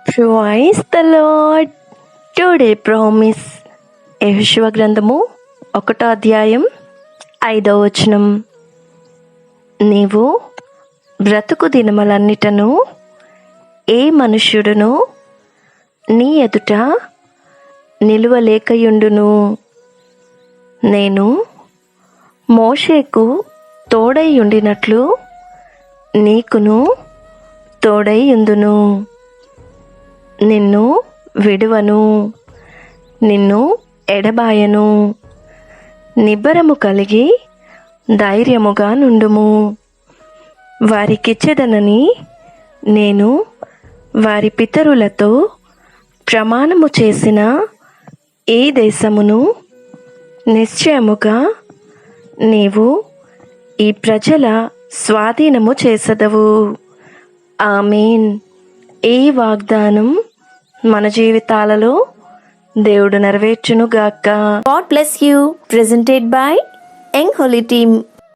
Praise the Lord. Today promise. యెహోషువ గ్రంథము 1వ అధ్యాయం 5వ వచనం. నీవు బ్రతుకు దినములన్నిటను ఏ మనుష్యుడును నీ ఎదుట నిలువలేకయుండును. నేను మోషేకు తోడై ఉండినట్లు నీకును తోడై ఉందును. నిన్ను విడువను, నిన్ను ఎడబాయను. నిబ్బరము కలిగి ధైర్యముగా నుండుము. వారికిచ్చెదనని నేను వారి పితరులతో ప్రమాణము చేసిన ఈ దేశమును నిశ్చయముగా నీవు ఈ ప్రజల స్వాధీనము చేసెదవు. ఆమేన్. ఈ వాగ్దానం మన జీవితాలలో దేవుడు నెరవేర్చునుగాక. God bless you. Presented by Young Holy Team.